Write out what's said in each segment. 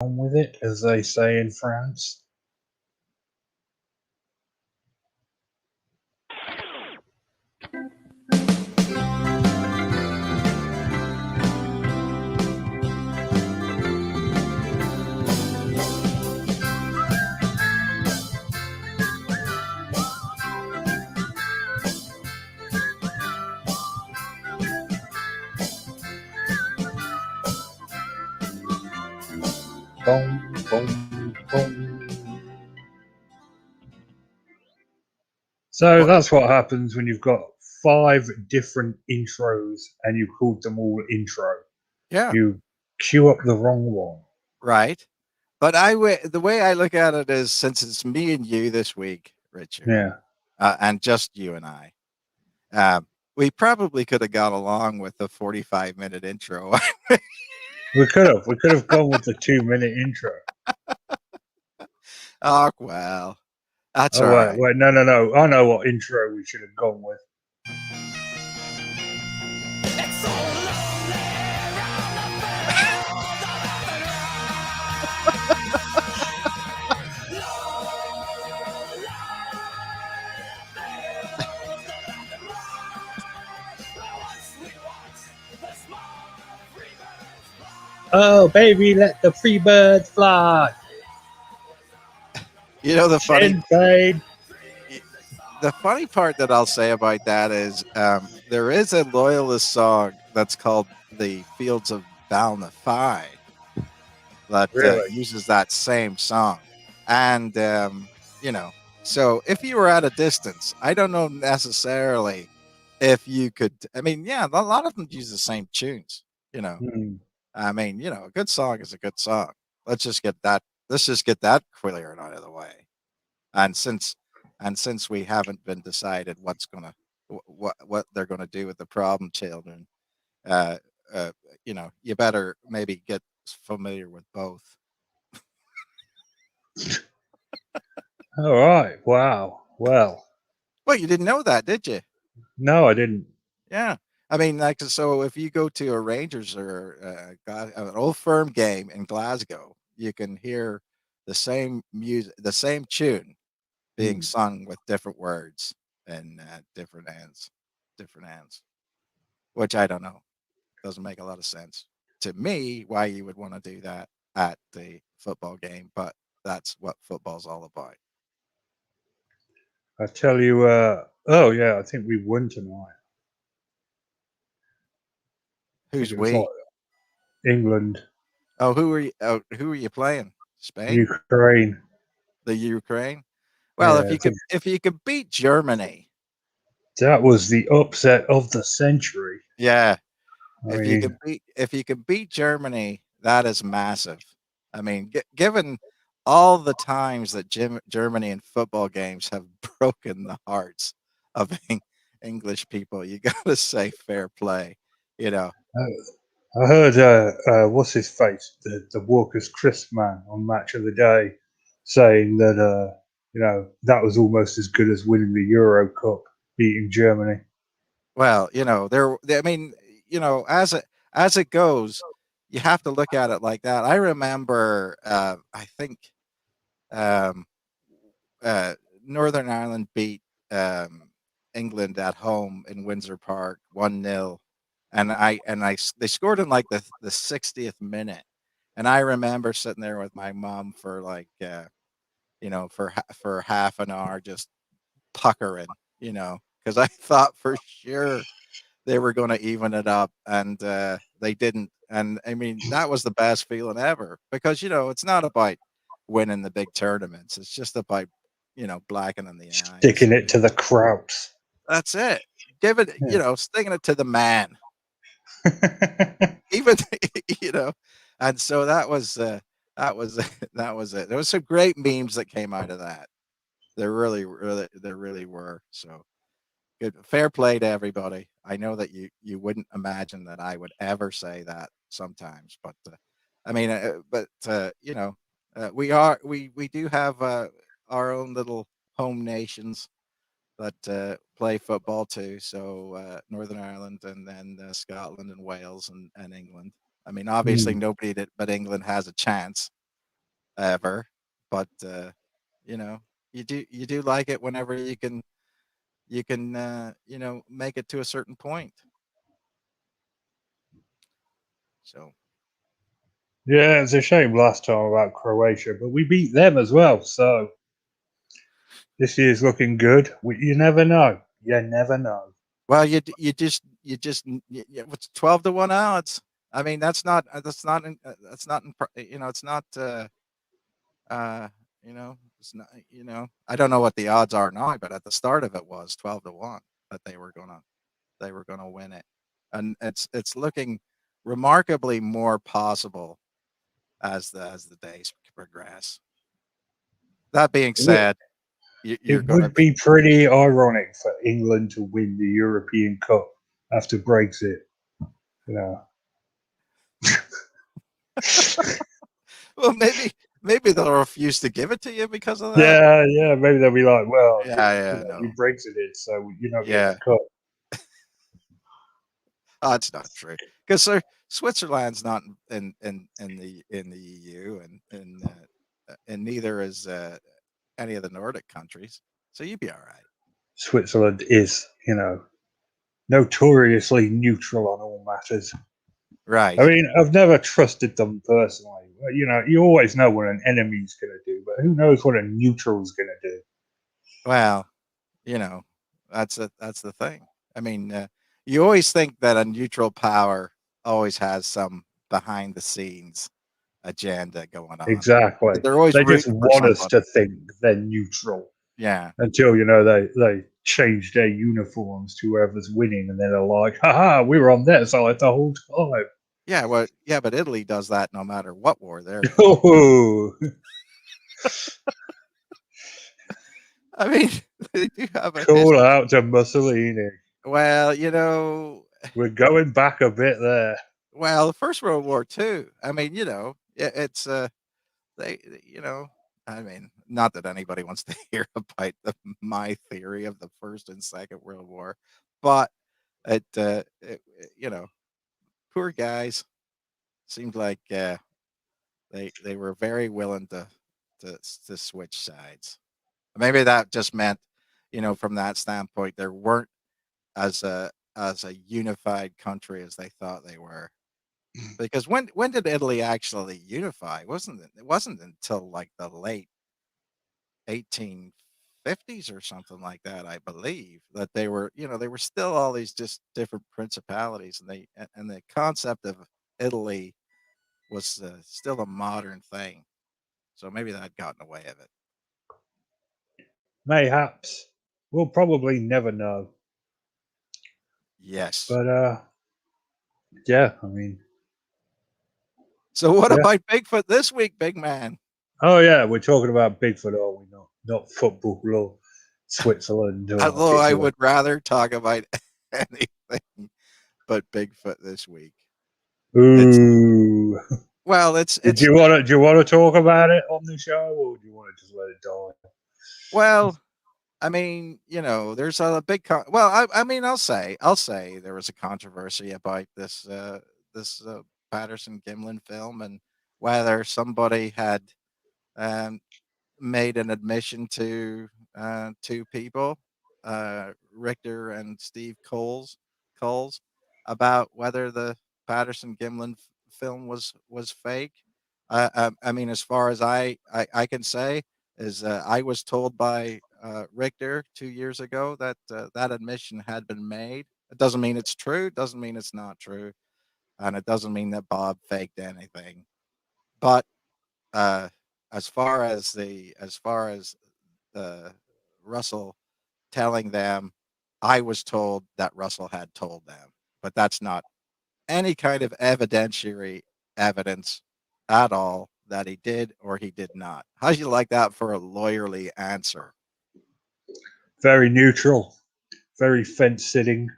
on with it, as they say in France. Boom, boom, boom. So that's what happens when you've got 5 different intros and you called them all intro. Yeah, You queue up the wrong one. right. But the way I look at it is, since it's me and you this week, Richard, Yeah, and just you and I, uh, we probably could have got along with the 45-minute intro. we could have gone with the 2 minute intro. Oh, well, that's Oh all right. wait, no! I know what intro we should have gone with. Oh baby, let the free birds fly. You know, Shin fade. the funny part that I'll say about that is, there is a loyalist song that's called "The Fields of Balnafai" that Really? uses that same song, and you know, so if you were at a distance, I don't know necessarily if you could. I mean, yeah, a lot of them use the same tunes. You know, Hmm. I mean, a good song is a good song. Let's just get that. Let's just get that cleared out of the way. And since we haven't been decided what's gonna what they're gonna do with the problem children, uh, uh, you better maybe get familiar with both. All right. Wow. Well, Well, you didn't know that, did you? no, I didn't. Yeah. I mean, like, so if you go to a Rangers or an Old Firm game in Glasgow, you can hear the same music, the same tune being Hmm. sung with different words and different ends, which I don't know. Doesn't make a lot of sense to me why you would want to do that at the football game, but that's what football's all about. I tell you. Oh yeah, I think we won tonight. I think Who's it was like we? England, Oh, who are you? Oh, who are you playing? Spain? Ukraine. The Ukraine? Well, Yeah, if you could beat Germany, that was the upset of the century. yeah, I mean, if you can beat Germany, that is massive. I mean, given all the times that Germany in football games have broken the hearts of English people, you got to say fair play. You know, I heard what's his face, the Walker's Crisp man on Match of the Day, saying that that was almost as good as winning the Euro Cup, beating Germany. well, I mean, as it goes, you have to look at it like that. I remember, I think, um, uh, Northern Ireland beat um, England at home in Windsor Park 1-0, they scored in like the 60th minute, and I remember sitting there with my mom for like for half an hour just puckering, because I thought for sure they were going to even it up, and they didn't. And I mean, that was the best feeling ever, because it's not about winning the big tournaments. It's just about blackening the eyes. Sticking it to the Krauts. That's it. Give it, Yeah. sticking it to the man, even you know. And so that was that was it. There was some great memes that came out of that. There really were. So good, fair play to everybody. I know that you wouldn't imagine that I would ever say that sometimes, but I mean, we do have our own little home nations that play football too. So Northern Ireland, and then Scotland and Wales and England. I mean, obviously Hmm. nobody but England has a chance. ever, but you know, you do like it whenever you can you know, make it to a certain point. So Yeah, it's a shame last time about Croatia, but we beat them as well. So this year's looking good. You never know. You never know. well, you just what's 12 to 1 odds. I mean, that's not you know, it's not uh you know, it's not, you know, I don't know what the odds are now, but at the start of it was 12 to 1 that they were gonna win it, and it's looking remarkably more possible as the days progress. That being It, said, you're it gonna would be be pretty ironic for England to win the European Cup after Brexit. You know. well, maybe they'll refuse to give it to you because of that. Yeah, yeah. Maybe they'll be like, "Well, Yeah, you yeah, know, you no, Brexited, so you're not getting the yeah. cup." Oh, it's not true because Switzerland's not in the EU, and neither is any of the Nordic countries. So you'd be all right. Switzerland is, you know, notoriously neutral on all matters. I Right. mean, I've never trusted them personally. You know, you always know what an enemy's going to do, but who knows what a neutral's going to do? Well, you know, that's the thing. I mean, you always think that a neutral power always has some behind the scenes agenda going on. Exactly. They're always They just rooting for want us to somebody. think they're neutral Yeah. until, you know, they change their uniforms to whoever's winning, and then they're like, haha, we were on their side the whole time. Yeah, well, yeah, but Italy does that no matter what war they're in. Oh, I mean, they do have a call history. out to Mussolini. Well, you know, We're going back a bit there. well, the First World War too. I mean, you know, it's you know, I mean, not that anybody wants to hear about my theory of the First and Second World War, but you know, poor guys seemed like they were very willing to switch sides. Maybe that just meant, you know, from that standpoint, there weren't as a unified country as they thought they were. Because when did Italy actually unify? It wasn't until like the late 1850s or something like that, I believe, that they were, you know, they were still all these just different principalities, and and the concept of Italy was still a modern thing. So maybe that got in the way of it. Mayhaps. We'll probably never know. Yes. But yeah, I mean, So what yeah. about Bigfoot this week, big man? Oh yeah, we're talking about Bigfoot, are we not? Not football or Switzerland or Although I Italy. would rather talk about anything but Bigfoot this week. It's Ooh. it's Do you want to talk about it on the show, or do you want to just let it die? well, I mean, you know, there's a big well, I mean, I'll say there was a controversy about this Patterson Gimlin film, and whether somebody had um made an admission to two people, Richter and Steve Coles, about whether the Patterson Gimlin film was fake. I mean, as far as I can say, is I was told by Richter 2 years ago that that admission had been made. It doesn't mean it's true. It doesn't mean it's not true, and it doesn't mean that Bob faked anything. But uh, as far as Russell telling them, I was told that Russell had told them, but that's not any kind of evidentiary evidence at all that he did or he did not. How do you like that for a lawyerly answer? Very neutral, very fence sitting.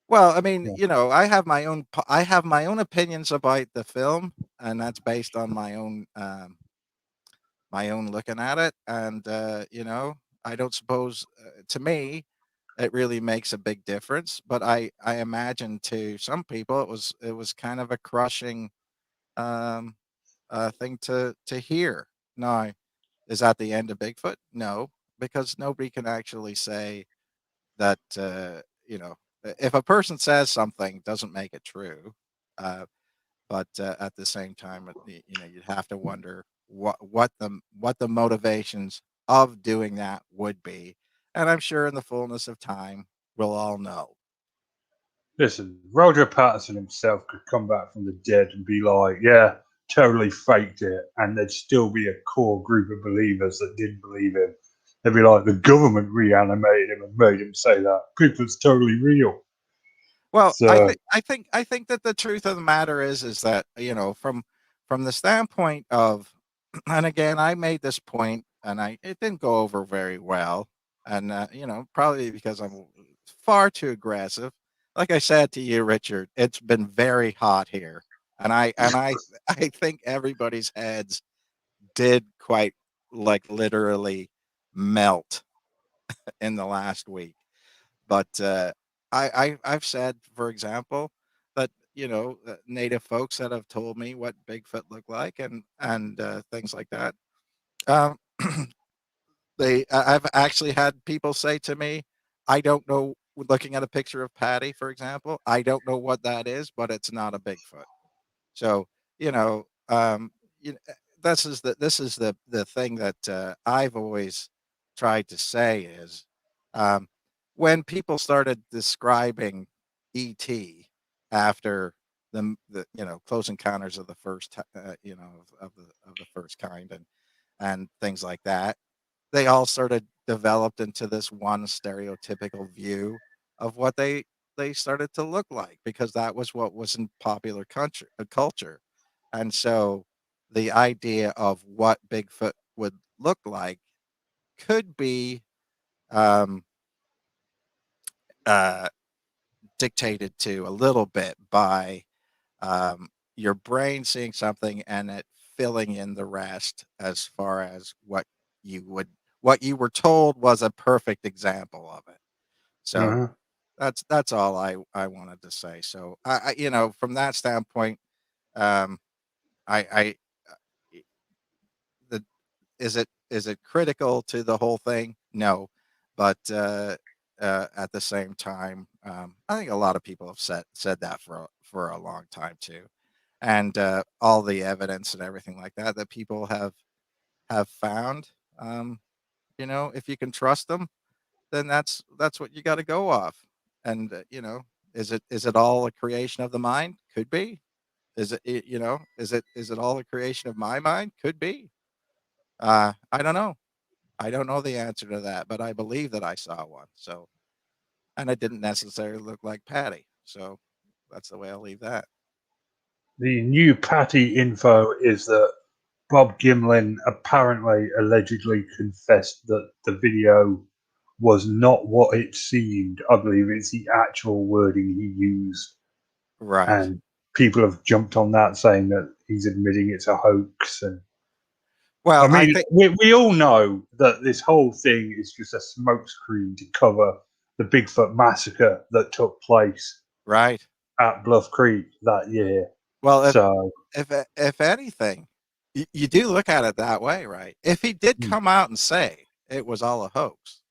Well, I mean, Yeah. you know, I have my own opinions about the film, and that's based on my own looking at it. And you know, I don't suppose to me it really makes a big difference. But I imagine to some people it was kind of a crushing um, thing to hear. Now, is that the end of Bigfoot? No, because nobody can actually say that. If a person says something, doesn't make it true. Uh, but at the same time, you'd have to wonder what the motivations of doing that would be, and I'm sure in the fullness of time we'll all know. Listen, Roger Patterson himself could come back from the dead and be like, yeah, totally faked it. And there'd still be a core group of believers that didn't believe him. They'd be like, the government reanimated him and made him say that. Bigfoot's totally real. Well, I So, think I think I think that the truth of the matter is that from the standpoint of, and again, I made this point, and it didn't go over very well, and probably because I'm far too aggressive. Like I said to you, Richard, it's been very hot here, and I I think everybody's heads did quite, like, literally melt in the last week. But I've said, for example, that native folks that have told me what Bigfoot looked like, and things like that. Um, I've actually had people say to me, "I don't know." Looking at a picture of Patty, for example, I don't know what that is, but it's not a Bigfoot. So, you know, um, this is the thing that I've always tried to say is, um, when people started describing ET after the Close Encounters of the first kind, and things like that, they all sort of developed into this one stereotypical view of what they started to look like, because that was what was in popular culture. And so the idea of what Bigfoot would look like could be um, uh, dictated to a little bit by your brain seeing something and it filling in the rest, as far as what you were told was a perfect example of it. So uh-huh. that's all I wanted to say. So from that standpoint, um, I the is it critical to the whole thing? No, but at the same time, I think a lot of people have said that for a long time too, and all the evidence and everything like that that people have found. If you can trust them, then that's what you got to go off. And is it all a creation of the mind? Could be. Is it all a creation of my mind? Could be. I don't know. I don't know the answer to that, but I believe that I saw one. So, and it didn't necessarily look like Patty. So that's the way I'll leave that. The new Patty info is that Bob Gimlin apparently allegedly confessed that the video was not what it seemed. I believe it's the actual wording he used. Right. And people have jumped on that saying that he's admitting it's a hoax. And I Well, I mean, think we all know that this whole thing is just a smokescreen to cover the Bigfoot massacre that took place right. at Bluff Creek that year. Well, So, if anything, you do look at it that way, right? If he did come out and say it was all a hoax,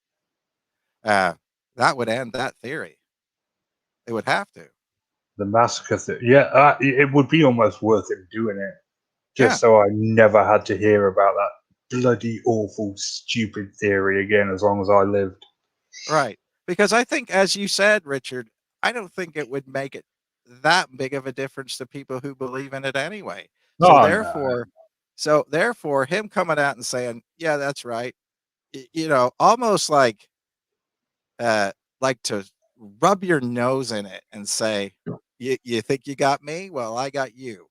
uh, that would end that theory. It would have to. the massacre thing, yeah, it would be almost worth him doing it Yeah. just so I never had to hear about that bloody awful, stupid theory again as long as I lived. Right. Because I think, as you said, Richard, I don't think it would make it that big of a difference to people who believe in it anyway. So Oh, no. therefore, him coming out and saying, "Yeah, that's right," almost uh, like to rub your nose in it and say, "You think you got me? Well, I got you."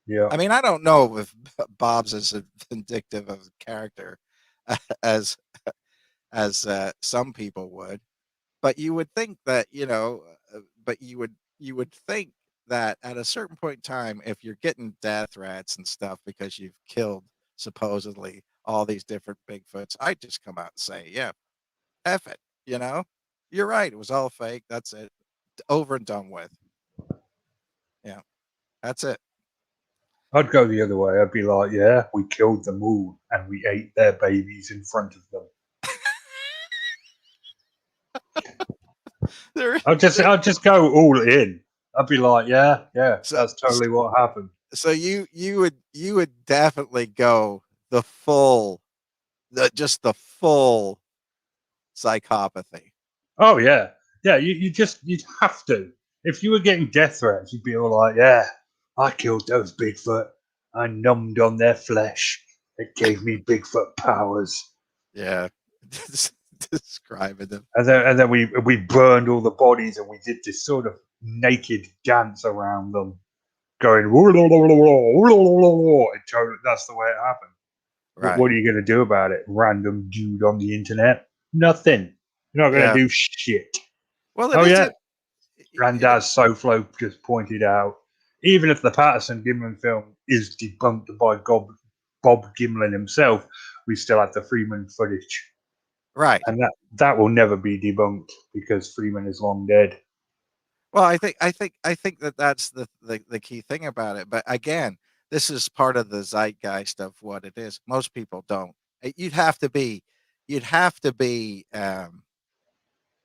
Yeah. I mean, I don't know if Bob's as vindictive of a character as some people would. But you would think that, but you would think that at a certain point in time, if you're getting death threats and stuff because you've killed supposedly all these different Bigfoots, I'd just come out and say, yeah, F it, you know? You're right, it was all fake. That's it. Over and done with. Yeah, that's it. I'd go the other way. I'd be like, yeah, we killed them all and we ate their babies in front of them. There, there. I'd just go all in. I'd be like, yeah, yeah, So, that's totally what happened. so you would definitely go the full, just the full psychopathy. Oh yeah, yeah. You'd have to. If you were getting death threats, you'd be all like, yeah, I killed those Bigfoot. I numbed on their flesh. It gave me Bigfoot powers. Yeah, describing them. And then we burned all the bodies and we did this sort of naked dance around them, going. That's the way it happened. Right. What are you going to do about it? Random dude on the internet? Nothing. You're not going to Yeah. do shit. Well, it Oh is yeah, it. and as Soflo just pointed out, even if the Patterson Gimlin film is debunked by Bob Gimlin himself, we still have the Freeman footage, Right. and that will never be debunked because Freeman is long dead. Well, I think that that's the key thing about it. But again, this is part of the zeitgeist of what it is. Most people don't. You'd have to be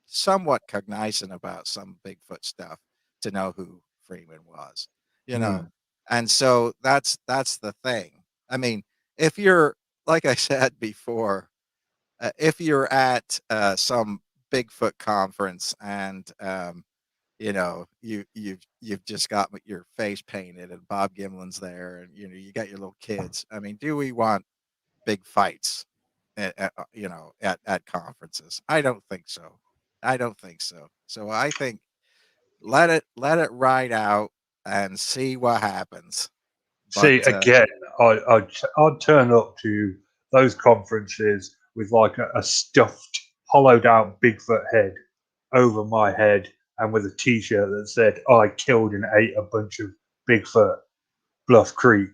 somewhat cognizant about some Bigfoot stuff to know who Freeman was, you know. Mm. And so that's the thing. I mean, if you're, like I said before, if you're at some Bigfoot conference and you've just got your face painted and Bob Gimlin's there and you got your little kids. I mean, do we want big fights at conferences? I don't think so. I don't think so. So I think let it ride out and see what happens. But See, again, I'd turn up to those conferences with like a stuffed, hollowed out Bigfoot head over my head and with a t shirt that said, I killed and ate a bunch of Bigfoot, Bluff Creek,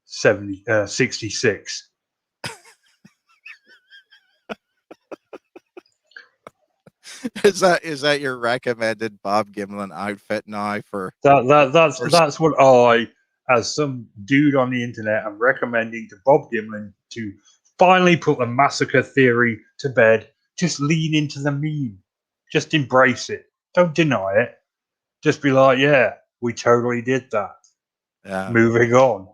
66. is that your recommended Bob Gimlin outfit now for That's what I, as some dude on the internet, am recommending to Bob Gimlin to finally put the massacre theory to bed. Just lean into the meme. Just embrace it. Don't deny it. Just be like, yeah, we totally did that. yeah. Moving on.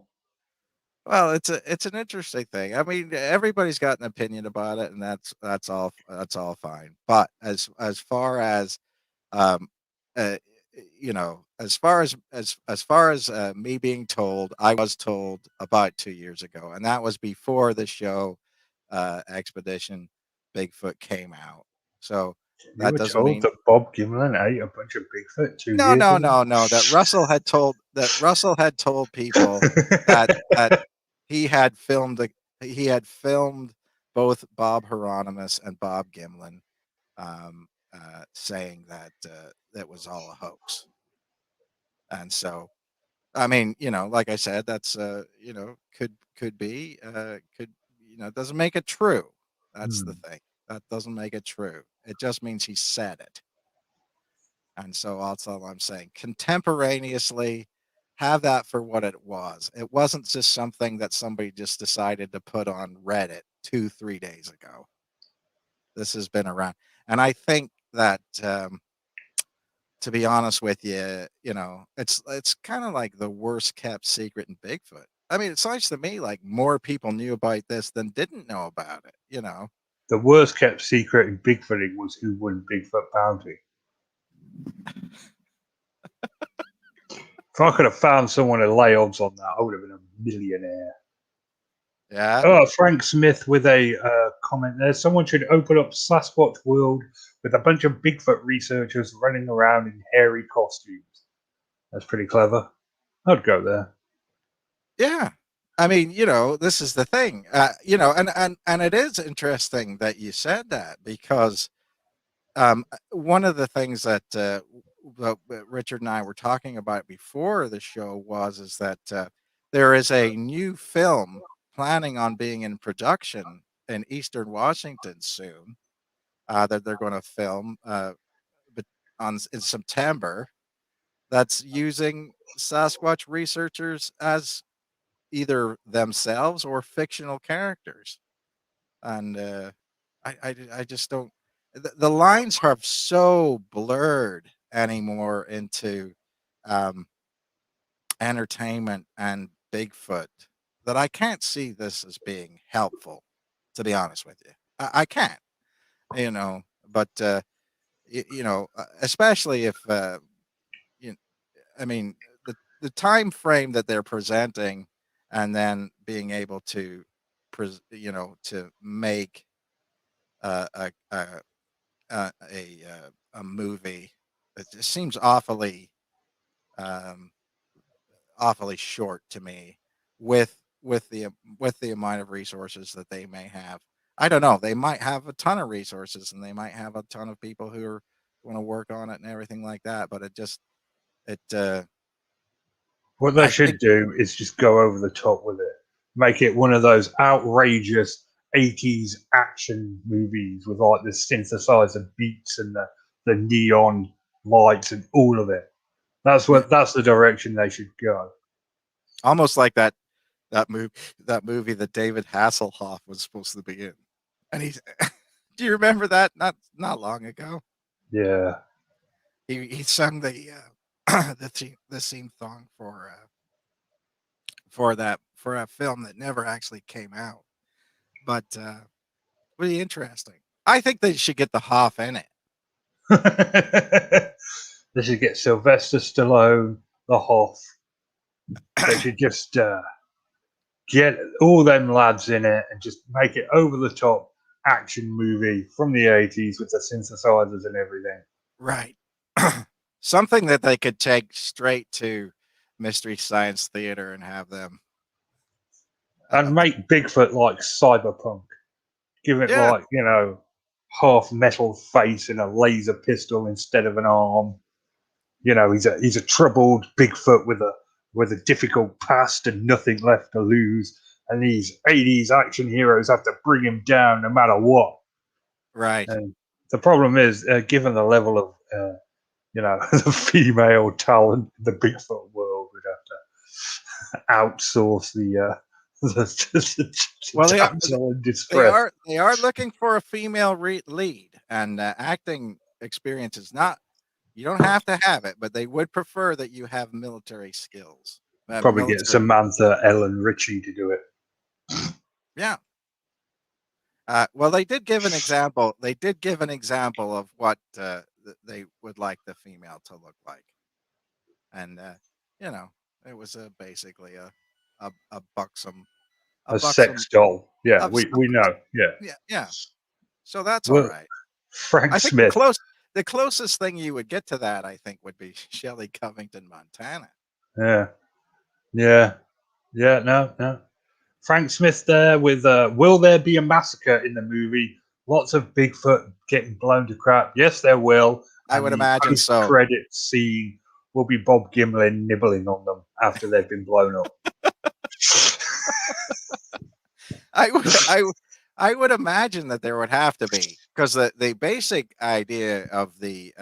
Well, it's an interesting thing. I mean, everybody's got an opinion about it, and that's all fine. But as far as um, uh, as far as me being told, I was told about 2 years ago, and that was before the show Expedition Bigfoot came out. So You that were doesn't told mean that Bob Gimlin ate a bunch of Bigfoot two no, years no, ago? no, no. That Russell had told people that he had filmed he had filmed both Bob Hieronymus and Bob Gimlin, saying that that was all a hoax. And so, I mean, like I said, that's could be could doesn't make it true. That's the Hmm. thing. That doesn't make it true. It just means he said it. And so that's all I'm saying. Contemporaneously, have that for what it was. It wasn't just something that somebody just decided to put on Reddit 2, 3 days ago. This has been around. And I think that, to be honest with you, it's kind of like the worst kept secret in Bigfoot. I mean, it sounds to me like more people knew about this than didn't know about it. The worst kept secret in Bigfooting was who won Bigfoot Bounty. If I could have found someone to lay odds on that, I would have been a millionaire. Yeah. Oh, Frank Smith with a comment there. Someone should open up Sasquatch World with a bunch of Bigfoot researchers running around in hairy costumes. That's pretty clever. I'd go there. Yeah. I mean, this is the thing. And it is interesting that you said that because one of the things that Richard and I were talking about before the show is that there is a new film planning on being in production in Eastern Washington soon, that they're going to film in September, that's using Sasquatch researchers as either themselves or fictional characters. And I just don't. The lines are so blurred anymore into um, entertainment and Bigfoot that I can't see this as being helpful. To be honest with you, I can't. You know, but especially if you, I mean, the time frame that they're presenting, and then being able to, to make uh, a a a movie. It just seems um, awfully short to me with with the amount of resources that they may have. I don't know. They might have a ton of resources, and they might have a ton of people who are going to work on it and everything like that. But it What they I should think do is just go over the top with it. Make it one of those outrageous 80s action movies with like the synthesizer beats and the neon lights and all of it. yeah, That's the direction they should go. almost like that movie that movie that David Hasselhoff was supposed to be in, and he's. Do you remember that? Not long ago. Yeah. He sung the the theme song for a film that never actually came out, but really interesting. I think they should get the Hoff in it. They should get Sylvester Stallone, the Hoff. They should just get all them lads in it and just make it over the top action movie from the 80s with the synthesizers and everything. Right. Something that they could take straight to Mystery Science Theater and have them. And make Bigfoot like cyberpunk. Give it Yeah, like, half metal face and a laser pistol instead of an arm. He's a troubled Bigfoot with a difficult past and nothing left to lose. And these 80s action heroes have to bring him down no matter what. right. And the problem is, given the level of the female talent in the Bigfoot world, we'd have to outsource the Well, damsel in distress. they are looking for a female lead, and acting experience is not. You don't have to have it, but they would prefer that you have military skills. Probably get Military, Samantha Ellen Ritchie to do it. yeah. Well, they did give an example. They did give an example of what they would like the female to look like, and you know, it was basically a buxom, a A buxom sex doll. Yeah, of some, we know. Yeah. yeah, yeah. So that's all Well, right. Frank I think Smith. the closest thing you would get to that, I think, would be Shelley Covington, Montana. Yeah. Yeah. Yeah. No, no. Frank Smith there with Will There Be a Massacre in the movie? Lots of Bigfoot getting blown to crap. Yes, there will. I And would the imagine post so. credit scene will be Bob Gimlin nibbling on them after they've been blown up. I would I would imagine that there would have to be, because the basic idea of the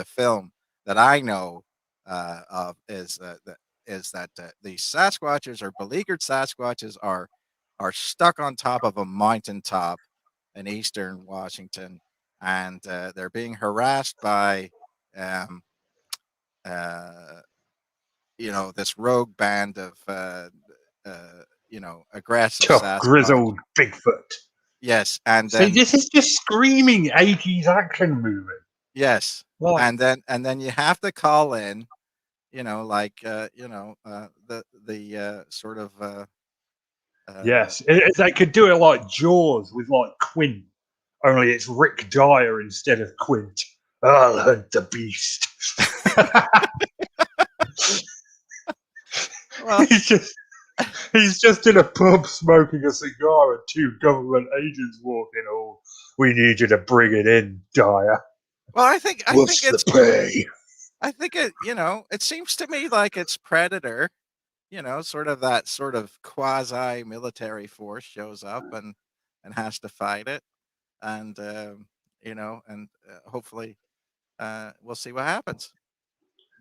film that I know of is that the Sasquatches or beleaguered Sasquatches are stuck on top of a mountaintop in eastern Washington, and they're being harassed by um, uh, this rogue band of aggressive Tough, Sasquatch. grizzled Bigfoot. Yes, and See, then this is just screaming 80s action movie. yes, Like, and then you have to call in, the sort of uh, yes, they could do it like Jaws with like Quint, only it's Rick Dyer instead of Quint. I'll hunt the beast. well, he's just he's just in a pub smoking a cigar and two government agents walk in. Oh, we need you to bring it in, Dyer. well, I think What's the it's pay? I think it seems to me like it's Predator, sort of that sort of quasi military force shows up and has to fight it, and hopefully we'll see what happens.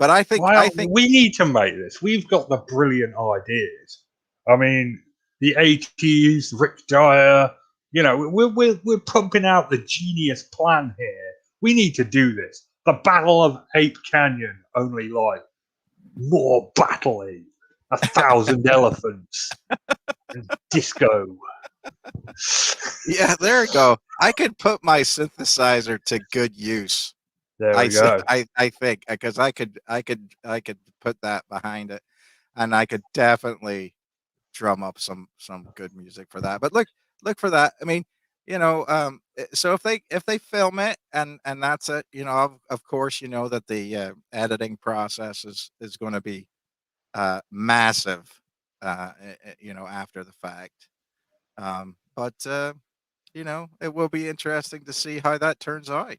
But I Well, think we need to make this. We've got the brilliant ideas. I mean, the 80s, Rick Dyer. You know, we're pumping out the genius plan here. We need to do this. The Battle of Ape Canyon, only like more battling, 1,000 elephants, and disco. yeah, there you go. I could put my synthesizer to good use. There we go. I think because I could put that behind it, and I could definitely drum up some good music for that. But look for that. I mean, so if they film it and that's it, of course, that the editing process is going to be massive, after the fact. But it will be interesting to see how that turns out,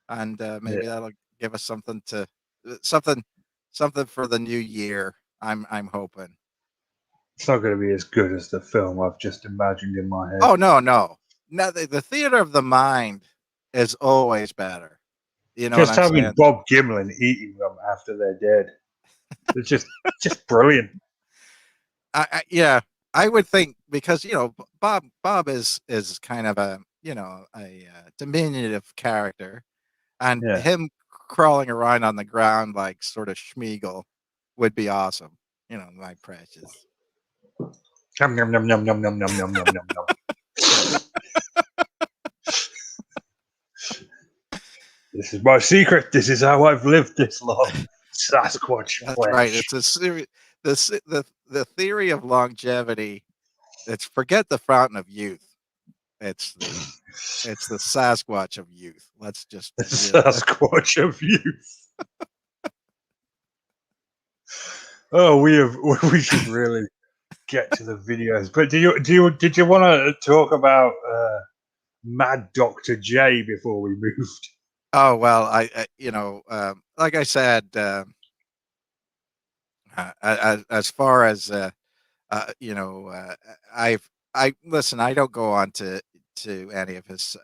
and Yeah. maybe that'll give us something to something something for the new year. I'm hoping. It's not going to be as good as the film I've just imagined in my head. Oh no, no, no. The theater of the mind is always better. You know what Just I'm having saying? Bob Gimlin eating them after they're dead. It's just brilliant. Yeah, I would think because Bob is kind of a diminutive character, and Yeah. him crawling around on the ground like sort of Schmeagol would be awesome. My precious. Yum, yum, yum, yum, yum, yum, yum, yum, yum, yum, yum. This is my secret. This is how I've lived this long. Sasquatch That's right. flesh. It's a series. The theory of longevity. It's forget the fountain of youth. It's the Sasquatch of youth. Let's just The Sasquatch of youth. Oh, we should really get to the videos. But did you want to talk about Mad Dr. J before we moved? Oh well, like I said, as far as I listen. I don't go on to any of his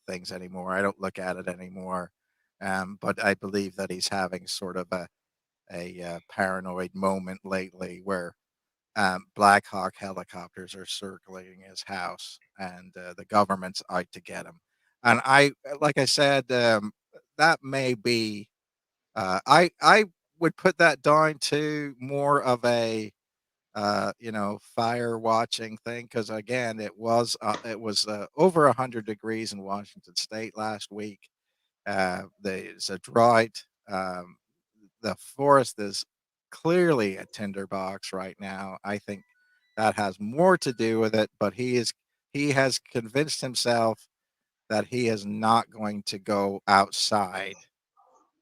things anymore. I don't look at it anymore. But I believe that he's having sort of a paranoid moment lately where Black Hawk helicopters are circling his house, and the government's out to get him. And like I said, that may be. I would put that down to more of a fire watching thing because again, it was over 100 degrees in Washington State last week. There's a drought. The forest is clearly a tinderbox right now. I think that has more to do with it, but he has convinced himself that he is not going to go outside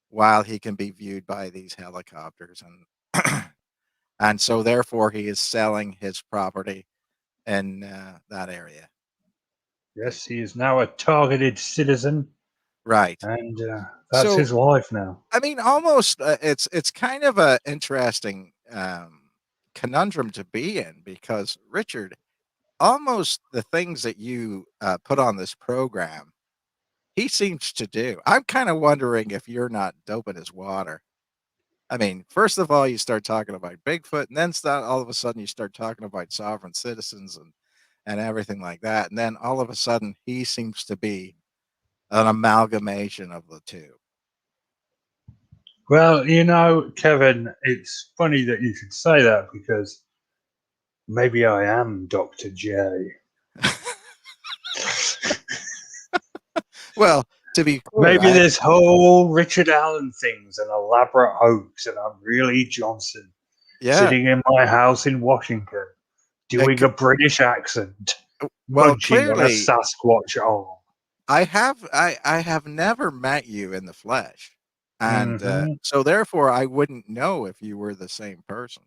while he can be viewed by these helicopters, and so therefore he is selling his property in that area. Yes, he is now a targeted citizen, Right. and that's So his life now. I mean, almost it's kind of a interesting conundrum to be in because Richard, almost the things that you put on this program, he seems to do. I'm kind of wondering if you're not doping his water. I mean, first of all, you start talking about Bigfoot, and then all of a sudden you start talking about sovereign citizens and everything like that, and then all of a sudden he seems to be an amalgamation of the two. Well, Kevin, it's funny that you should say that because maybe I am Dr. J. Well, to be clear, Maybe this whole Richard Allen thing's an elaborate hoax, and I'm really Johnson yeah, sitting in my house in Washington doing c- a British accent, well, munching on a clearly, Sasquatch arm. I have never met you in the flesh, and Hmm. so therefore I wouldn't know if you were the same person.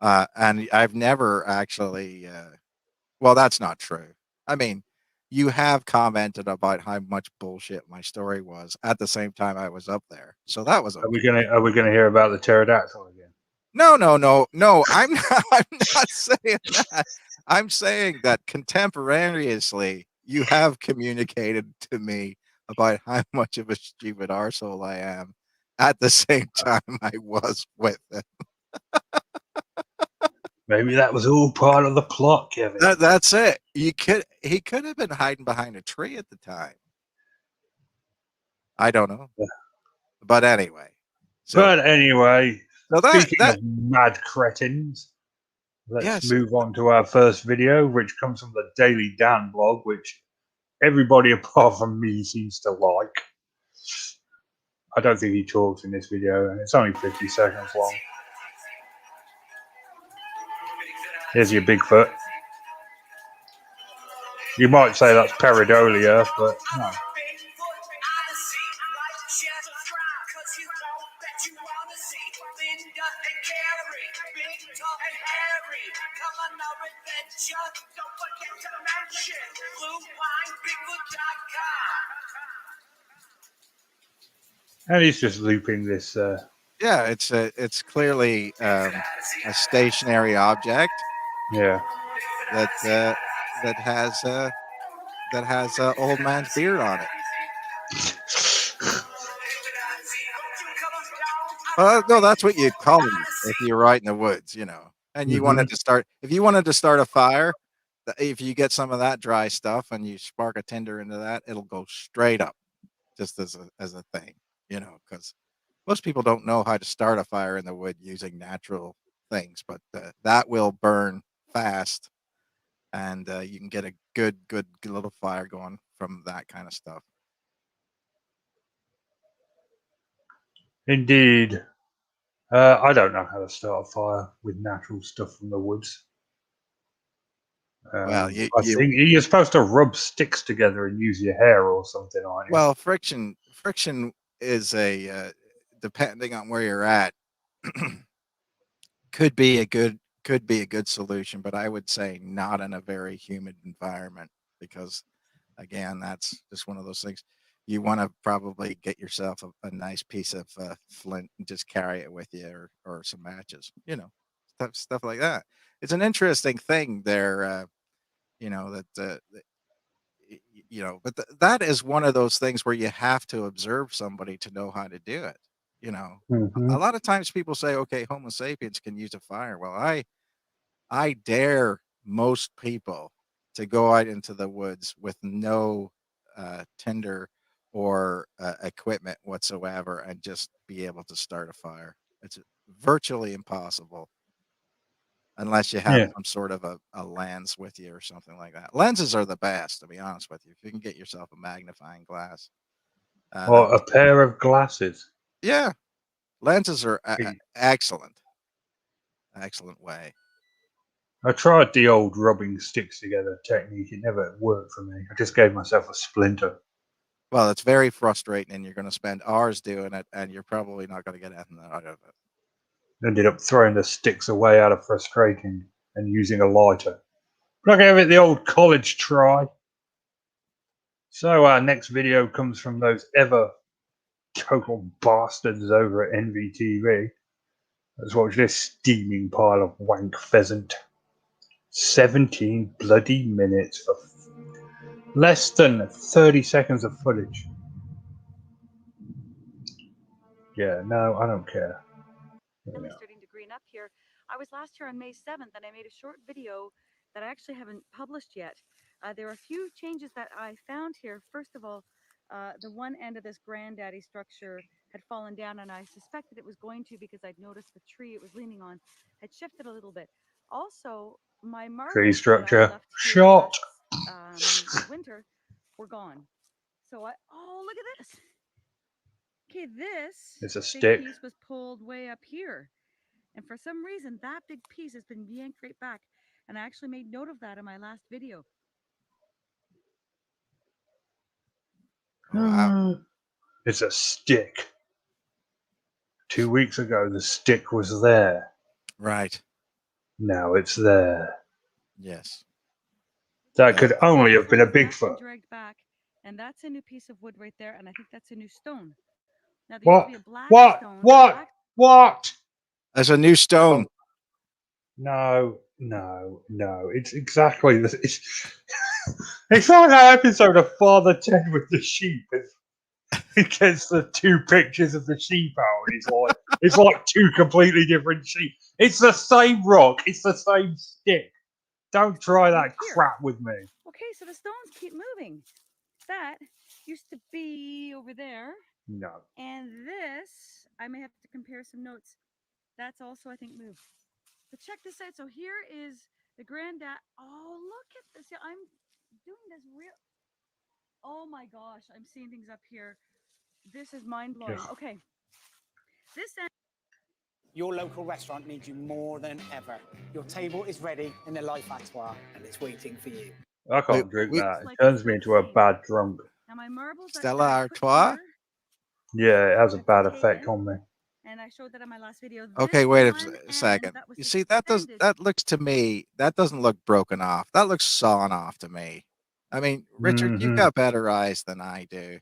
And I've never actually. Well, that's not true. I mean, you have commented about how much bullshit my story was at the same time I was up there, so that was Are we okay. gonna hear about the pterodactyl again? No, no, no, no. I'm not. I'm not saying that. I'm saying that contemporaneously, you have communicated to me about how much of a stupid arsehole I am, at the same time I was with him. Maybe that was all part of the plot, Kevin. That's it. He could have been hiding behind a tree at the time. I don't know. Yeah. But anyway. So speaking that of mad cretins, let's yes. move on to our first video, which comes from the Daily Dan blog, which everybody apart from me seems to like. I don't think he talks in this video, and it's only 50 seconds long. Here's your Bigfoot. You might say that's pareidolia, but no. And he's just looping this. Yeah, it's clearly a stationary object. Yeah. That has old man's beard on it. No, that's what you'd call them if you're right in the woods, you know. And you wanted to start, if you wanted to start a fire, if you get some of that dry stuff and you spark a tinder into that, it'll go straight up, just as a thing, you know, because most people don't know how to start a fire in the wood using natural things, but that will burn fast, and you can get a good little fire going from that kind of stuff. Indeed. I don't know how to start a fire with natural stuff from the woods. Well, I think you're supposed to rub sticks together and use your hair or something, aren't you? Well, friction is a depending on where you're at, could be a good solution, but I would say not in a very humid environment, because again, that's just one of those things. You want to probably get yourself a nice piece of flint and just carry it with you, or some matches, you know, stuff like that. It's an interesting thing there, you know, that you know, but that is one of those things where you have to observe somebody to know how to do it. You know, a lot of times people say, okay, Homo sapiens can use a fire. Well, I dare most people to go out into the woods with no tinder or equipment whatsoever and just be able to start a fire. It's virtually impossible unless you have some sort of a lens with you or something like that. Lenses are the best, to be honest with you. If you can get yourself a magnifying glass. Or a pair of glasses. Yeah. Lenses are excellent. Excellent way. I tried the old rubbing sticks together technique. It never worked for me. I just gave myself a splinter. Well, it's very frustrating, and you're going to spend hours doing it, and you're probably not going to get anything out of it. Ended up throwing the sticks away out of frustration and using a lighter. But I gave it the old college try. So our next video comes from those ever total bastards over at NVTV. Let's watch this steaming pile of wank pheasant. 17 bloody minutes for less than 30 seconds of footage. Yeah, no, I don't care. Really starting to green up here. I was last here on May 7th, and I made a short video that I actually haven't published yet. There are a few changes that I found here. First of all, the one end of this granddaddy structure had fallen down, and I suspected it was going to because I'd noticed the tree it was leaning on had shifted a little bit. Also, my marbles tree structure that I left shot winter were gone. So oh, look at this. Okay, this it's a stick. piece was pulled way up here. And for some reason, that big piece has been yanked right back. And I actually made note of that in my last video. Oh, wow. It's a stick. 2 weeks ago, the stick was there. Right. Now it's there. Yes. That could only have been a Bigfoot. Dragged back, and that's a new piece of wood right there, and I think that's a new stone. Now, there What? used to be a black What? stone. What? What? There's a new stone. No. It's exactly this. It's like that episode of Father Ted with the sheep. He gets the two pictures of the sheep out, and it's like two completely different sheep. It's the same rock. It's the same stick. Don't try that crap with me. Okay, so the stones keep moving. That used to be over there. No. And this, I may have to compare some notes. That's also, I think, moved. But check this out. So here is the granddad. Oh, look at this. Yeah, I'm doing this real. Oh my gosh, I'm seeing things up here. This is mind blowing. Yeah. Okay. This end. Your local restaurant needs you more than ever. Your table is ready in the Life Abattoir and it's waiting for you. I can't drink that. It turns me into a bad drunk. Now my marbles Stella I Artois? Yeah, it has a bad effect on me. And I showed that on my last video. Okay, wait a second. You see, that looks to me, that doesn't look broken off. That looks sawn off to me. I mean, Richard, you've got better eyes than I do.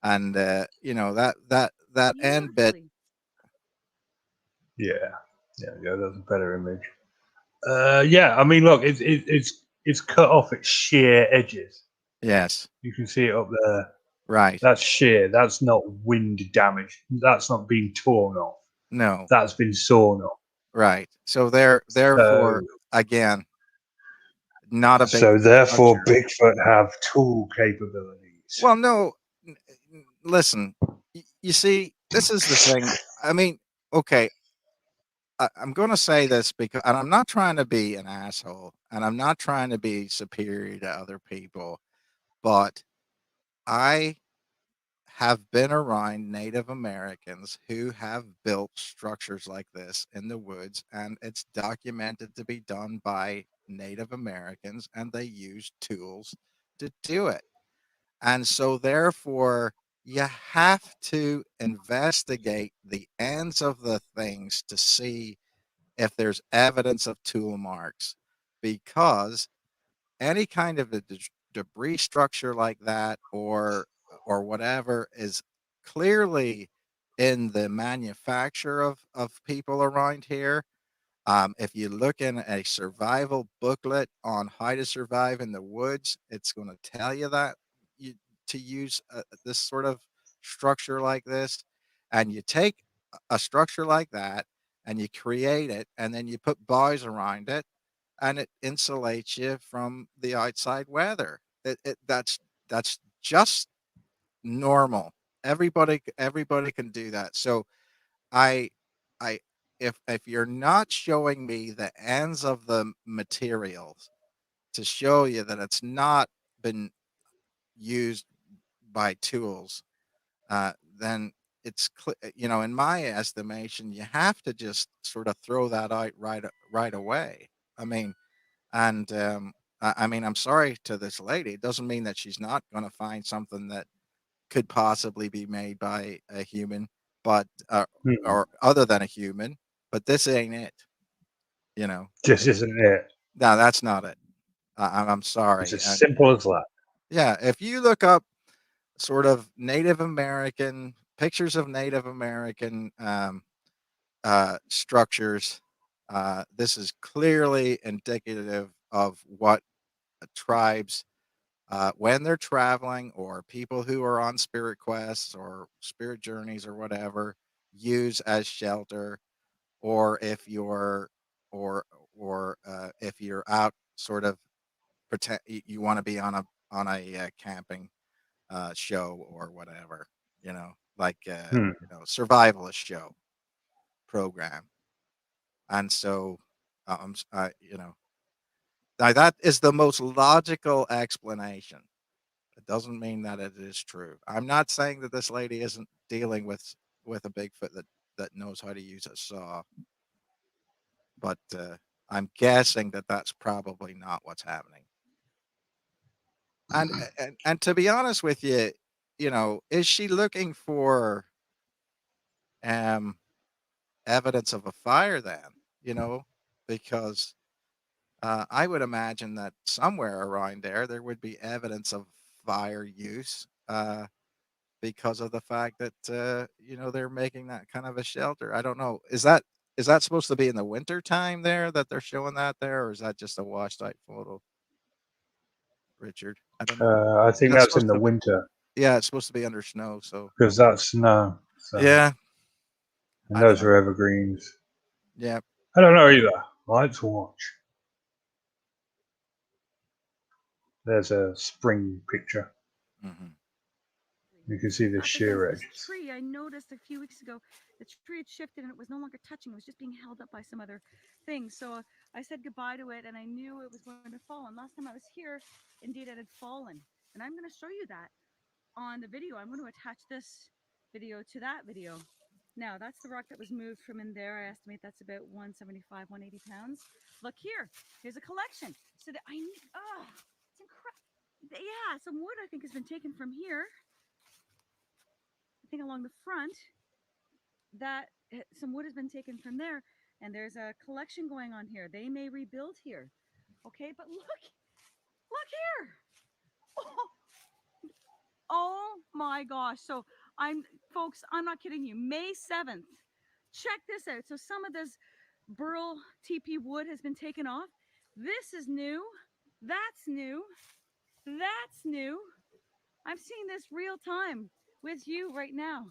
And you know, that end bit. Yeah, that's a better image. Yeah, I mean, look, it's cut off at sheer edges. Yes, you can see it up there. Right. That's sheer. That's not wind damage. That's not being torn off. No, that's been sawn off. Right. So therefore, again, not a big. So therefore, Bigfoot have tool capabilities. Well, no. Listen, you see, this is the thing. I mean, okay, I'm going to say this because, and I'm not trying to be an asshole, and I'm not trying to be superior to other people, but I have been around Native Americans who have built structures like this in the woods, and it's documented to be done by Native Americans, and they use tools to do it. And so therefore, you have to investigate the ends of the things to see if there's evidence of tool marks, because any kind of a debris structure like that or whatever is clearly in the manufacture of people around here. If you look in a survival booklet on how to survive in the woods, it's going to tell you that to use this sort of structure like this. And you take a structure like that and you create it, and then you put boughs around it, and it insulates you from the outside weather. That's just normal. Everybody can do that. So I if you're not showing me the ends of the materials to show you that it's not been used by tools, then it's in my estimation, you have to just sort of throw that out right away. I mean, and I mean, I'm sorry to this lady. It doesn't mean that she's not going to find something that could possibly be made by a human, but or other than a human. But this ain't it. This isn't it. No, that's not it. I'm sorry. It's as simple as that. Yeah, if you look up sort of Native American pictures of Native American structures, this is clearly indicative of what tribes, when they're traveling, or people who are on spirit quests or spirit journeys or whatever, use as shelter, or if you're if you're out sort of pretend you want to be on a camping show or whatever, like survivalist show program. And so now that is the most logical explanation. It doesn't mean that it is true. I'm not saying that this lady isn't dealing with a Bigfoot that knows how to use a saw, but I'm guessing that that's probably not what's happening. And to be honest with you, is she looking for evidence of a fire then? Because I would imagine that somewhere around there would be evidence of fire use, because of the fact that they're making that kind of a shelter. I don't know. Is that supposed to be in the winter time there that they're showing that there, or is that just a washed out photo, Richard? I don't know. I think that's in the winter. Yeah, it's supposed to be under snow. So because that's snow. So, yeah, and I don't those know. are evergreens. Yeah. I don't know either. I like to watch. There's a spring picture. Hmm. You can see the But sheer this edges. tree, I noticed a few weeks ago, the tree had shifted and it was no longer touching. It was just being held up by some other thing. So I said goodbye to it, and I knew it was going to fall. And last time I was here, indeed, it had fallen. And I'm going to show you that on the video. I'm going to attach this video to that video. Now, that's the rock that was moved from in there. I estimate that's about 175, 180 pounds. Look here. Here's a collection. So that it's incredible. Yeah, some wood I think has been taken from here. I think along the front that some wood has been taken from there, and there's a collection going on here. They may rebuild here. Okay, but look here. Oh, oh my gosh. So folks, I'm not kidding you. May 7th. Check this out. So some of this burl TP wood has been taken off. This is new. That's new. That's new. I'm seeing this real time with you right now.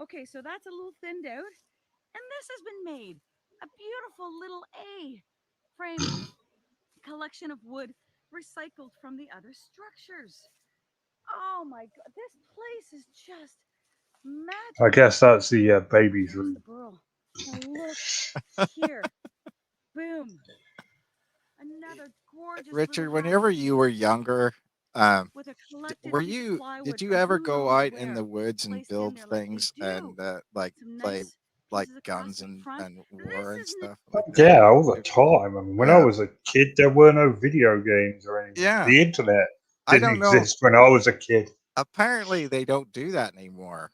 Okay, so that's a little thinned out. And this has been made. A beautiful little A-frame collection of wood recycled from the other structures. Oh my God, this place is just magical. I guess that's the baby's There's room. the burl. Now look here. Boom. Another gorgeous Richard, little whenever hatchet you were younger, um, with a collected were piece of you plywood did you from ever who go knows out in where the woods and placed in build there like they things do. and like Some play nice like pieces of guns glass up and, front. war and This is stuff like that? Yeah, all the time. I mean, when I Yeah. was a kid, there were no video games or anything. Yeah. The internet I didn't don't know. exist when I was a kid. Apparently, they don't do that anymore.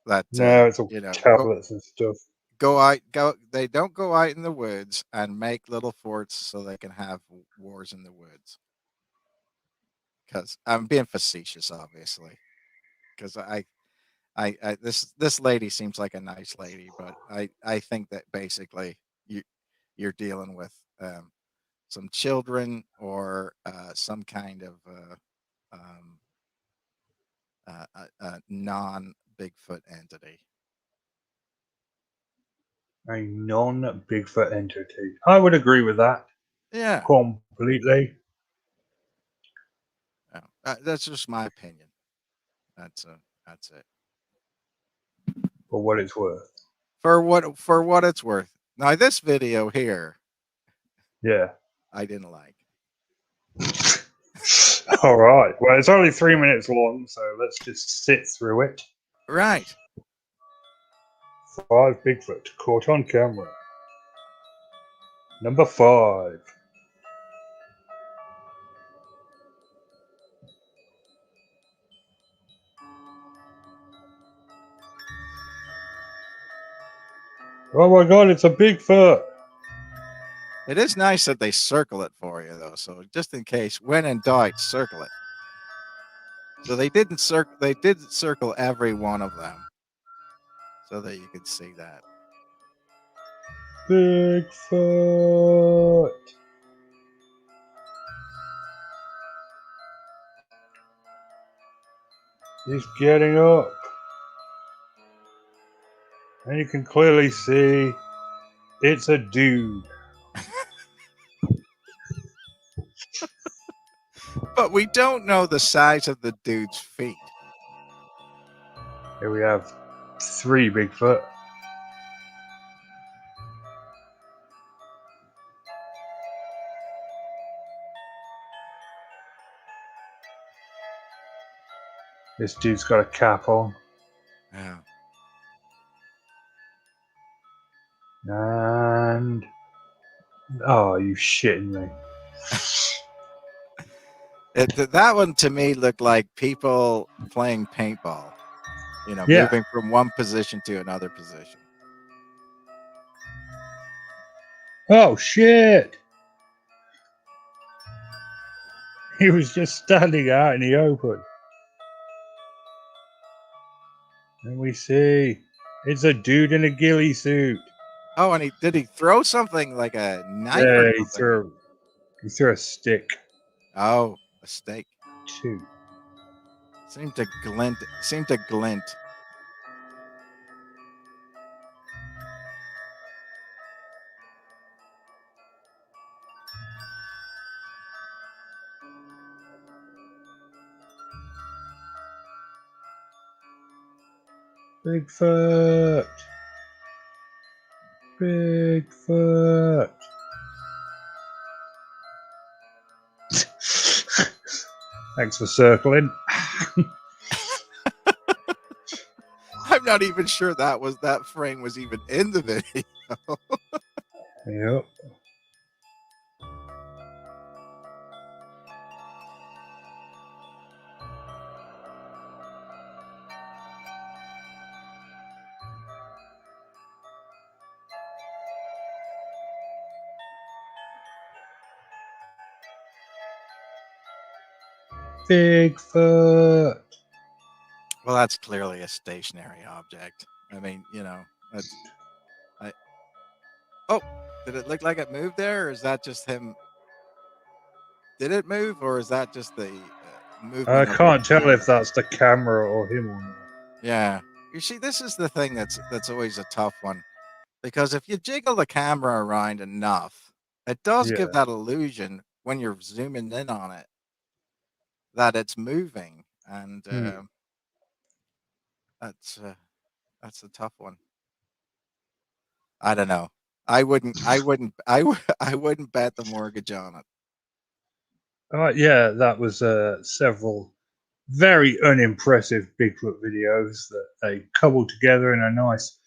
That No, it's all you know, tablets and stuff. they don't go out in the woods and make little forts so they can have wars in the woods. Because I'm being facetious, obviously. Because this lady seems like a nice lady, but I think that basically you're dealing with some children or some kind of non Bigfoot entity. A non-Bigfoot entity. I would agree with that Yeah. completely. That's just my opinion. That's it. For what it's worth. For what it's worth. Now this video here, Yeah. I didn't like. All right. Well, it's only 3 minutes long, so let's just sit through it. Right. 5 Bigfoot caught on camera. Number 5. Oh my God! It's a Bigfoot. It is nice that they circle it for you though, so just in case, when in doubt, circle it. So they did circle every one of them, so that you could see that. Bigfoot. He's getting up. And you can clearly see it's a dude. But we don't know the size of the dude's feet. Here we have 3 Bigfoot. This dude's got a cap on. Yeah. And oh, you shitting me. That one to me looked like people playing paintball. You know, Yeah. moving from one position to another position. Oh shit. He was just standing out in the open. And we see it's a dude in a ghillie suit. Oh, and did he throw something like a knife Yeah, or he something? threw a stick. Oh, a steak. 2. Seemed to glint. Seemed to glint. Bigfoot. Bigfoot. Thanks for circling. I'm not even sure that frame was even in the video. Yep. Bigfoot. Well, that's clearly a stationary object. I mean, you know, that's. Oh, did it look like it moved there, or is that just him? Did it move, or is that just the I movement of the can't tell camera? if that's the camera or him or not. Yeah. You see, this is the thing that's always a tough one, because if you jiggle the camera around enough, it does give Yeah. that illusion when you're zooming in on it that it's moving, and that's a tough one. I don't know. I wouldn't. I wouldn't bet the mortgage on it. Yeah, that was several very unimpressive Bigfoot videos that they cobbled together in a nice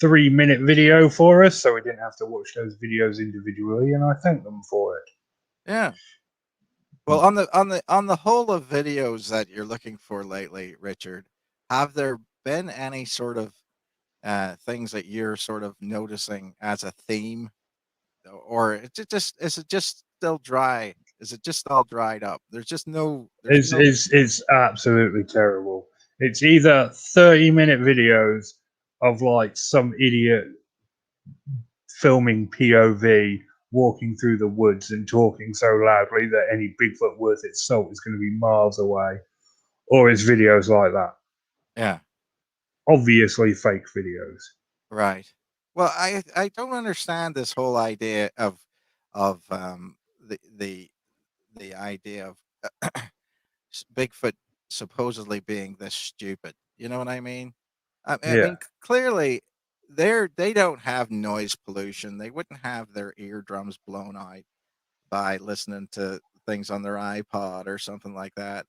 3-minute video for us, so we didn't have to watch those videos individually, and I thank them for it. Yeah. Well, on the whole of videos that you're looking for lately, Richard, have there been any sort of things that you're sort of noticing as a theme, or is it just still dry? Is it just all dried up? There's just no. There's no. It's absolutely terrible. It's either 30-minute videos of like some idiot filming POV walking through the woods and talking so loudly that any Bigfoot worth its salt is going to be miles away, or it's videos like that. Yeah. Obviously fake videos. Right. Well, I don't understand this whole idea of the idea of Bigfoot supposedly being this stupid. You know what I mean? I Yeah. mean, clearly they don't have noise pollution. They wouldn't have their eardrums blown out by listening to things on their iPod or something like that.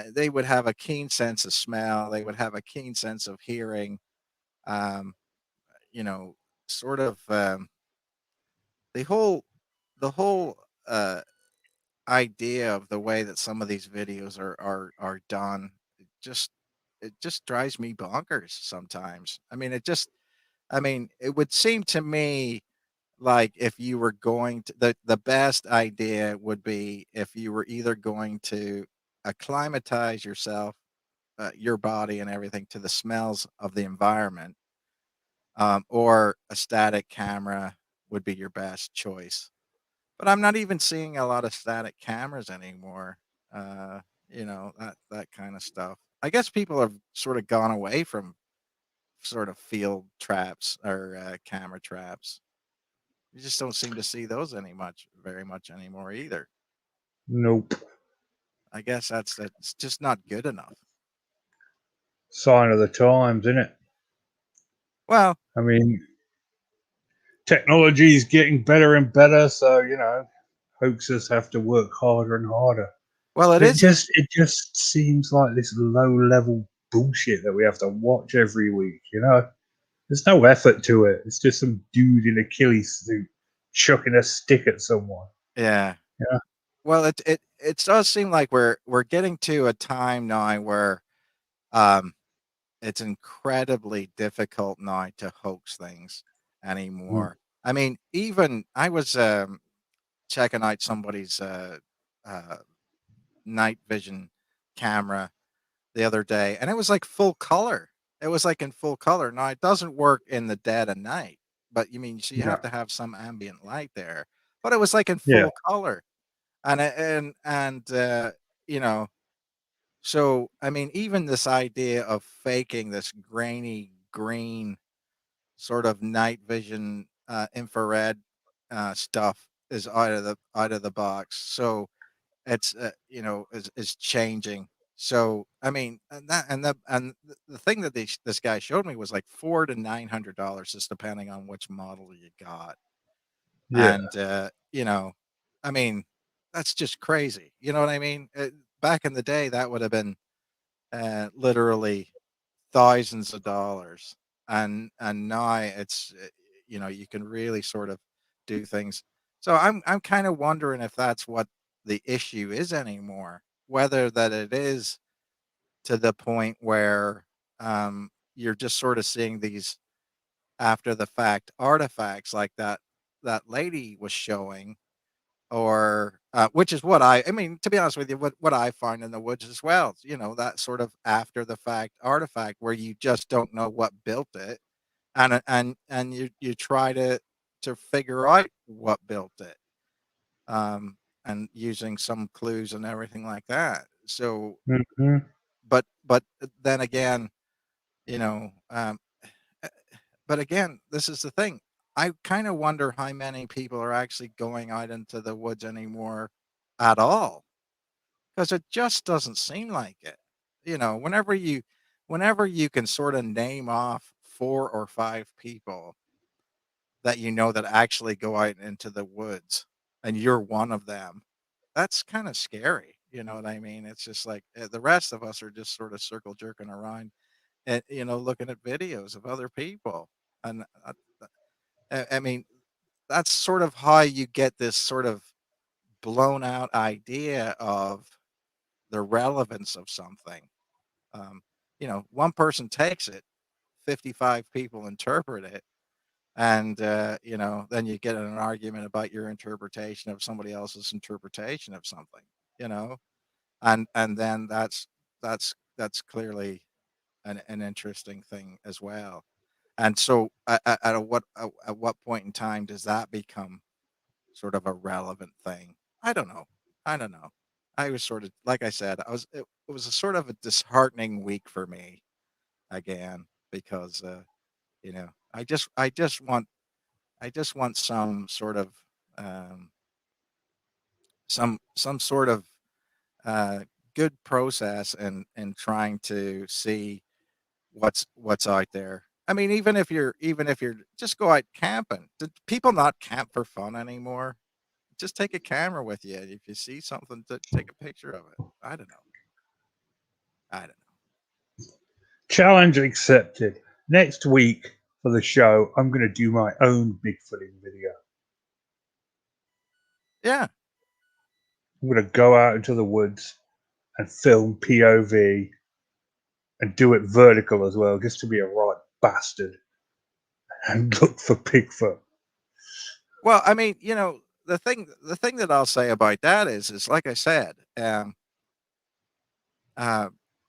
They would have a keen sense of smell. They would have a keen sense of hearing. Um, you know, sort of the whole the whole idea of the way that some of these videos are done. It just drives me bonkers sometimes. I mean, it would seem to me like if you were going to the best idea would be if you were either going to acclimatize yourself, your body and everything to the smells of the environment, or a static camera would be your best choice. But I'm not even seeing a lot of static cameras anymore. Uh, that kind of stuff. I guess people have sort of gone away from sort of field traps or camera traps. You just don't seem to see those very much anymore either. Nope. I guess that's just not good enough. Sign of the times, isn't it? Well, I mean, technology is getting better and better, so hoaxers have to work harder and harder. well, But it just seems like this low level bullshit that we have to watch every week. There's no effort to it. It's just some dude in Achilles suit chucking a stick at someone. Yeah. Yeah. Well, it does seem like we're getting to a time now where it's incredibly difficult now to hoax things anymore. I mean, even I was checking out somebody's uh, night vision camera the other day, and it was like full color. It was like in full color. Now it doesn't work in the dead of night, but so you No. have to have some ambient light there. But it was like in Yeah. full color, and you know, So, I mean, even this idea of faking this grainy green sort of night vision infrared stuff is out of the box. So it's is changing. So I mean, the thing that this guy showed me was like $400 to $900, just depending on which model you got. Yeah. And I mean, that's just crazy. You know what I mean? Back in the day, that would have been literally thousands of dollars, and now it's you can really sort of do things. So I'm kind of wondering if that's what the issue is anymore, whether that it is to the point where you're just sort of seeing these after the fact artifacts like that lady was showing, or which is what I mean, to be honest with you, what I find in the woods as well, that sort of after the fact artifact where you just don't know what built it, and you try to figure out what built it, and using some clues and everything like that. So, Hmm. but then again, you know, uh, but again, this is the thing. I kind of wonder how many people are actually going out into the woods anymore at all, because it just doesn't seem like it. Whenever you can sort of name off 4 or 5 people that that actually go out into the woods, and you're one of them, that's kind of scary. You know what I mean? It's just like the rest of us are just sort of circle jerking around and looking at videos of other people. And I mean, that's sort of how you get this sort of blown out idea of the relevance of something. Um, one person takes it, 55 people interpret it, and then you get in an argument about your interpretation of somebody else's interpretation of something, you know, and then that's clearly an interesting thing as well. And so, at what point in time does that become sort of a relevant thing? I don't know. I don't know. I was sort of like I said, it was a sort of a disheartening week for me again, because I just want some sort of um, some sort of uh, good process and trying to see what's out there. I mean, even if you're just go out camping. Do people not camp for fun anymore? Just take a camera with you. If you see something, to take a picture of it. I don't know. I don't know. Challenge accepted. Next week for the show, I'm going to do my own Bigfooting video. Yeah. I'm going to go out into the woods and film POV and do it vertical as well, just to be a right bastard and look for Bigfoot. Well, I mean, the thing that I'll say about that is like I said, uh,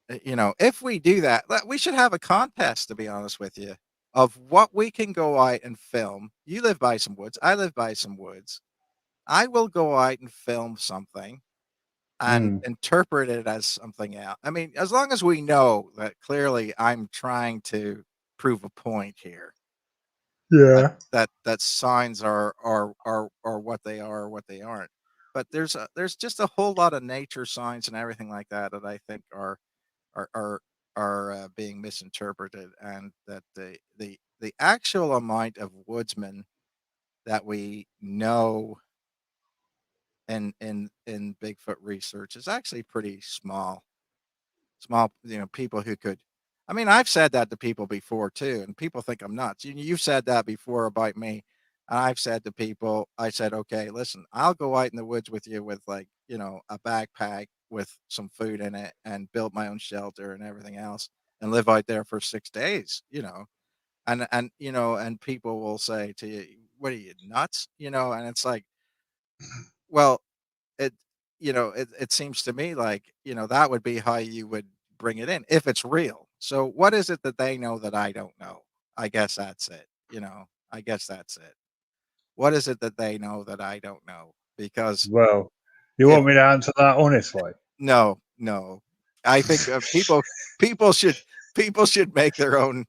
if we do that, we should have a contest, to be honest with you, of what we can go out and film. You live by some woods. I live by some woods. I will go out and film something and Mm. interpret it as something else. I mean, as long as we know that clearly I'm trying to prove a point here, that Yeah. that signs are what they are or what they aren't. But there's just a whole lot of nature signs and everything like that that I think are are being misinterpreted, and that the actual amount of woodsmen that we know in Bigfoot research is actually pretty small, people who could. I mean, I've said that to people before too, and people think I'm nuts. You've said that before about me, and I've said to people, I said, okay, listen, I'll go out in the woods with you with, like, a backpack with some food in it, and build my own shelter and everything else, and live out there for 6 days, and people will say to you, what are you, nuts? And it's like, well, it it seems to me like, that would be how you would bring it in if it's real. So what is it that they know that I don't know? I guess that's it. I guess that's it. What is it that they know that I don't know? Because Well, you if want me to answer that honestly? no, no, I think people should make their own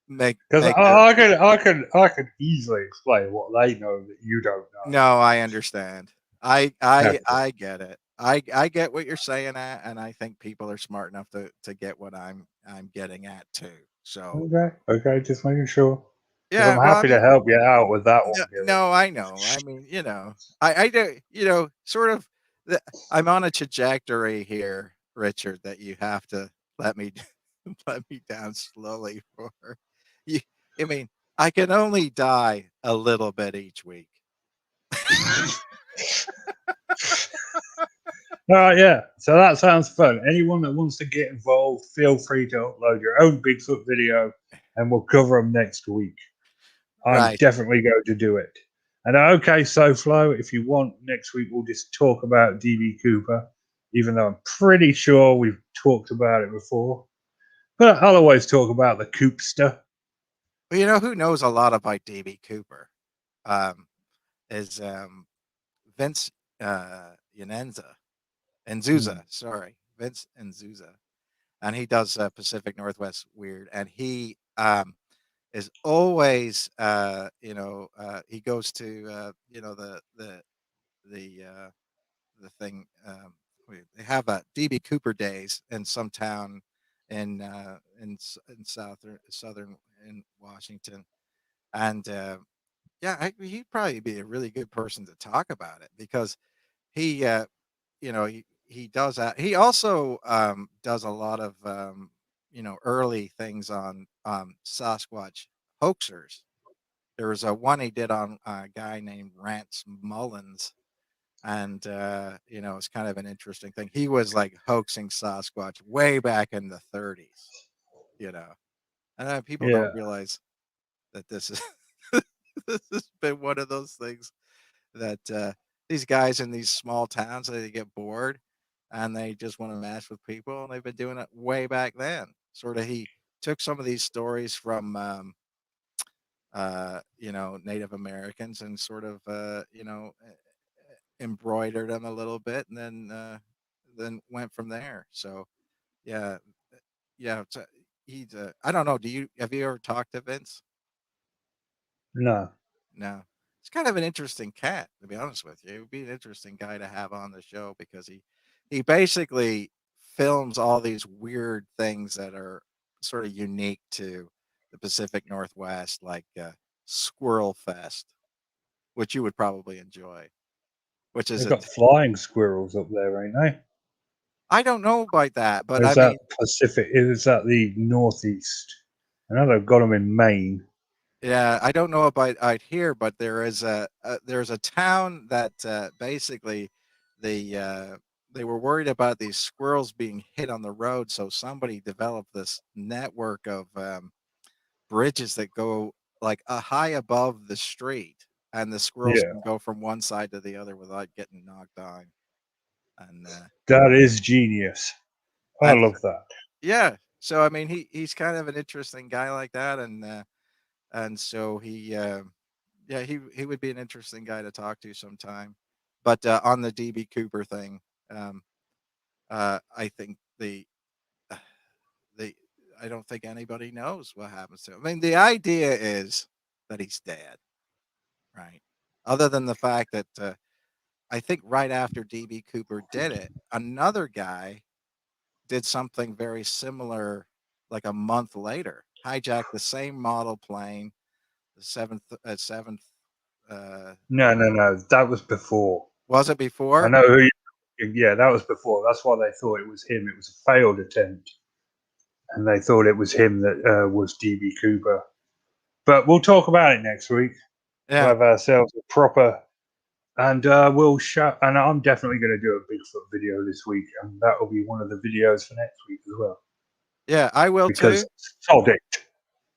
Because make their. I could easily explain what they know that you don't know. No, I understand. Okay. I get it. I get what you're saying at, and I think people are smart enough to get what I'm getting at too. So Okay, just making sure. Because yeah, I'm well, I happy to mean, help you out with that one, Gary. no, I know. I mean, I do, sort of. I'm on a trajectory here, Richard, that you have to let me let me down slowly for. You, I mean, I can only die a little bit each week. All right, yeah. So that sounds fun. Anyone that wants to get involved, feel free to upload your own Bigfoot video, and we'll cover them next week. I'm Right. definitely going to do it. And okay, SoFlo, if you want, next week we'll just talk about DB Cooper, even though I'm pretty sure we've talked about it before. But I'll always talk about the Coopster. Well, you know who knows a lot about DB Cooper? Is Vince Yanenza. Nzuza, sorry, Vince Nzuza, and he does Pacific Northwest Weird, and he is always, he goes to the thing. They have a DB Cooper days in some town in southern in Washington, and he'd probably be a really good person to talk about it because he he does that. He also does a lot of early things on Sasquatch hoaxers. There was a one he did on a guy named Rance Mullins, and it's kind of an interesting thing. He was like hoaxing Sasquatch way back in the 30s, and people Yeah. don't realize that this is this has been one of those things that these guys in these small towns, they get bored and they just want to mess with people, and they've been doing it way back then. Sort of, he took some of these stories from Native Americans and sort of embroidered them a little bit, and then went from there. So yeah, yeah. He's I don't know. Have you ever talked to Vince? No. No. It's kind of an interesting cat, to be honest with you. It would be an interesting guy to have on the show because he basically films all these weird things that are sort of unique to the Pacific Northwest, like Squirrel Fest, which you would probably enjoy. Which is They've got flying squirrels up there, ain't they? I don't know about that, but Or I is that mean, Pacific? Is that the Northeast? I know they've got them in Maine. yeah, I don't know about out here, but there's a town that basically they were worried about these squirrels being hit on the road, so somebody developed this network of bridges that go like high above the street, and the squirrels Yeah. can go from one side to the other without getting knocked down. And That is genius. I and love that. yeah, so I mean, he's kind of an interesting guy like that, and so yeah, he would be an interesting guy to talk to sometime. But on the DB Cooper thing, um, I think the I don't think anybody knows what happens to him. I mean, the idea is that he's dead, right? Other than the fact that I think right after DB Cooper did it, another guy did something very similar, like a month later, hijacked the same model plane, the seventh. No. That was before. Was it I before? know who. Yeah, that was before. That's why they thought it was him. It was a failed attempt, and they thought it was him that was DB Cooper. But we'll talk about it next week. We'll Yeah. have ourselves a proper, and we'll show. And I'm definitely going to do a Bigfoot video this week, and that will be one of the videos for next week as well. Yeah, I will Because too. sold it.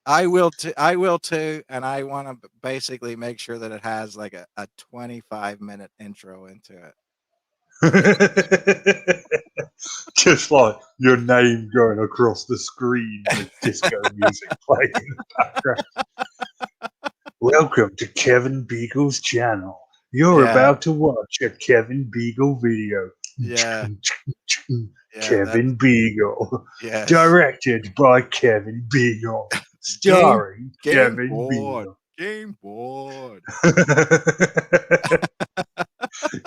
I will too. I will too. And I want to basically make sure that it has like a 25-minute intro into it. Just like your name going across the screen with disco music playing in the background. Welcome to Kevin Beagle's channel. You're Yeah. about to watch a Kevin Beagle video. Yeah. Yeah, Kevin Beagle. yes. Directed by Kevin Beagle. Starring Game Kevin board. Beagle. Game board.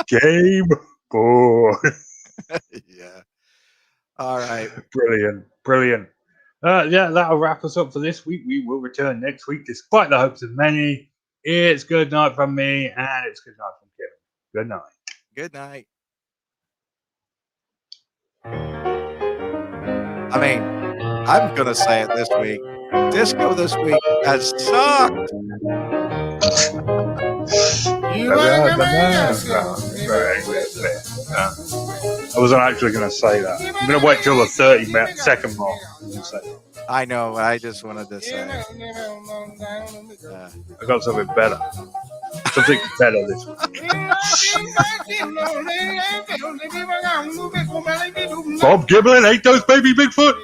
Game board. Yeah. All right. Brilliant. Yeah, that'll wrap us up for this week. We will return next week, despite the hopes of many. It's good night from me, and it's good night from Kevin. Good night. Good night. I mean, I'm going to say it this week. Disco this week has sucked. I wasn't actually going to say that. I'm going to wait till the 30-second mark. I know. I just wanted to say it. I got something better. Something better this week. Bob Giblin, ain't those baby Bigfoot?